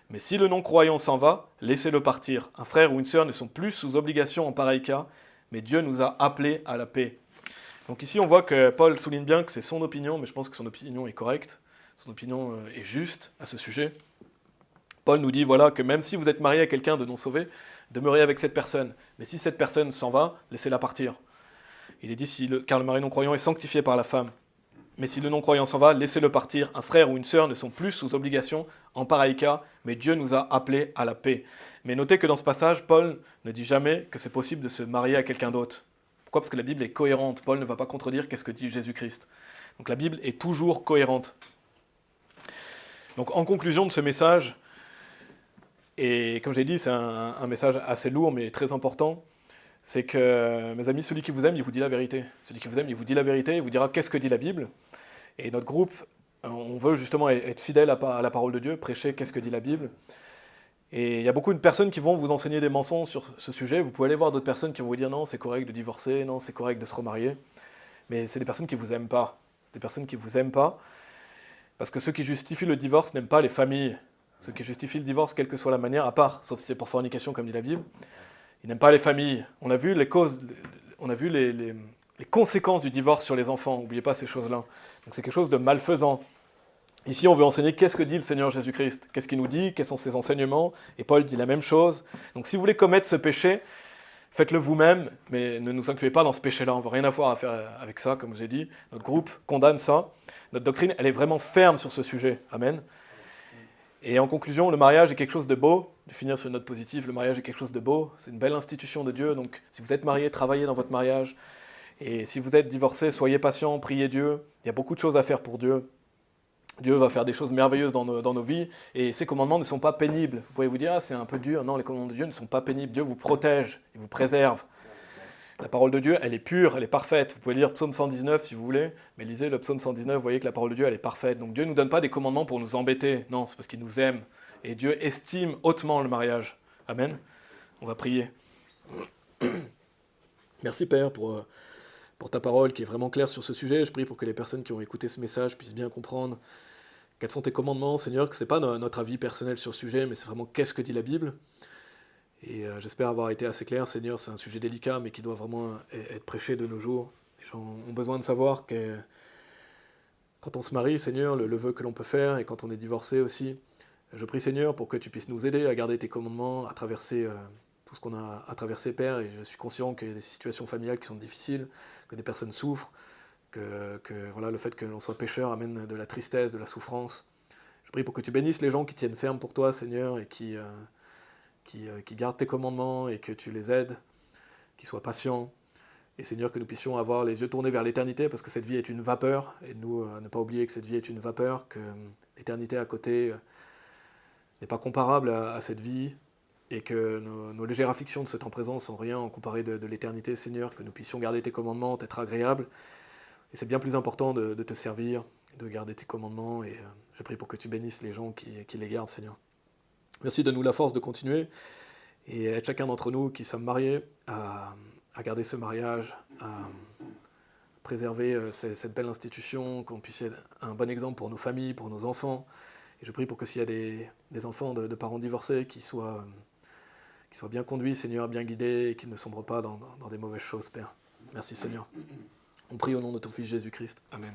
Mais si le non-croyant s'en va, laissez-le partir. Un frère ou une sœur ne sont plus sous obligation en pareil cas, mais Dieu nous a appelés à la paix. Donc ici, on voit que Paul souligne bien que c'est son opinion, mais je pense que son opinion est correcte, son opinion est juste à ce sujet. Paul nous dit que même si vous êtes marié à quelqu'un de non sauvé, demeurez avec cette personne. Mais si cette personne s'en va, laissez-la partir. Il est dit, car le mari non-croyant est sanctifié par la femme. Mais si le non-croyant s'en va, laissez-le partir. Un frère ou une sœur ne sont plus sous obligation en pareil cas, mais Dieu nous a appelés à la paix. Mais notez que dans ce passage, Paul ne dit jamais que c'est possible de se marier à quelqu'un d'autre. Pourquoi? Parce que la Bible est cohérente. Paul ne va pas contredire qu'est-ce que dit Jésus-Christ. Donc la Bible est toujours cohérente. Donc en conclusion de ce message, et comme j'ai dit, c'est un message assez lourd mais très important, c'est que, mes amis, celui qui vous aime, il vous dit la vérité. Celui qui vous aime, il vous dit la vérité, il vous dira qu'est-ce que dit la Bible. Et notre groupe, on veut justement être fidèle à la parole de Dieu, prêcher qu'est-ce que dit la Bible. Et il y a beaucoup de personnes qui vont vous enseigner des mensonges sur ce sujet. Vous pouvez aller voir d'autres personnes qui vont vous dire non, c'est correct de divorcer, non, c'est correct de se remarier. Mais c'est des personnes qui ne vous aiment pas. C'est des personnes qui ne vous aiment pas. Parce que ceux qui justifient le divorce n'aiment pas les familles. Ceux qui justifient le divorce, quelle que soit la manière, à part, sauf si c'est pour fornication, comme dit la Bible, ils n'aiment pas les familles. On a vu les causes, on a vu les conséquences du divorce sur les enfants. N'oubliez pas ces choses-là. Donc c'est quelque chose de malfaisant. Ici, on veut enseigner qu'est-ce que dit le Seigneur Jésus-Christ. Qu'est-ce qu'il nous dit, quels sont ses enseignements. Et Paul dit la même chose. Donc si vous voulez commettre ce péché, faites-le vous-même, mais ne nous incluez pas dans ce péché-là. On ne veut rien avoir à faire avec ça, comme je vous ai dit. Notre groupe condamne ça. Notre doctrine, elle est vraiment ferme sur ce sujet. Amen. Et en conclusion, le mariage est quelque chose de beau. De finir sur une note positive, le mariage est quelque chose de beau. C'est une belle institution de Dieu. Donc si vous êtes marié, travaillez dans votre mariage. Et si vous êtes divorcé, soyez patient, priez Dieu. Il y a beaucoup de choses à faire pour Dieu. Dieu va faire des choses merveilleuses dans nos vies. Et ces commandements ne sont pas pénibles. Vous pouvez vous dire, c'est un peu dur. Non, les commandements de Dieu ne sont pas pénibles. Dieu vous protège, il vous préserve. La parole de Dieu, elle est pure, elle est parfaite. Vous pouvez lire Psaume 119 si vous voulez, mais lisez le Psaume 119, vous voyez que la parole de Dieu, elle est parfaite. Donc Dieu ne nous donne pas des commandements pour nous embêter. Non, c'est parce qu'il nous aime. Et Dieu estime hautement le mariage. Amen. On va prier. Merci Père pour ta parole qui est vraiment claire sur ce sujet. Je prie pour que les personnes qui ont écouté ce message puissent bien comprendre quels sont tes commandements, Seigneur, que ce n'est pas notre avis personnel sur le sujet, mais c'est vraiment qu'est-ce que dit la Bible. Et j'espère avoir été assez clair, Seigneur, c'est un sujet délicat, mais qui doit vraiment être prêché de nos jours. Les gens ont besoin de savoir que quand on se marie, Seigneur, le vœu que l'on peut faire, et quand on est divorcé aussi, je prie, Seigneur, pour que tu puisses nous aider à garder tes commandements, à traverser tout ce qu'on a à traverser, Père, et je suis conscient qu'il y a des situations familiales qui sont difficiles, que des personnes souffrent, que le fait que l'on soit pécheur amène de la tristesse, de la souffrance. Je prie pour que tu bénisses les gens qui tiennent ferme pour toi, Seigneur, et qui gardent tes commandements et que tu les aides, qu'ils soient patients. Et Seigneur, que nous puissions avoir les yeux tournés vers l'éternité, parce que cette vie est une vapeur, et nous, ne pas oublier que cette vie est une vapeur, que l'éternité à côté n'est pas comparable à cette vie, et que nos légères afflictions de ce temps présent sont rien en comparé de l'éternité, Seigneur, que nous puissions garder tes commandements, être agréables. Et c'est bien plus important de te servir, de garder tes commandements, et je prie pour que tu bénisses les gens qui les gardent, Seigneur. Merci, donne-nous la force de continuer, et être chacun d'entre nous qui sommes mariés à garder ce mariage, à préserver cette belle institution, qu'on puisse être un bon exemple pour nos familles, pour nos enfants. Et je prie pour que s'il y a des enfants de parents divorcés qui soient bien conduits, Seigneur, bien guidés, et qu'ils ne sombrent pas dans des mauvaises choses, Père. Merci, Seigneur. On prie au nom de ton Fils Jésus-Christ. Amen.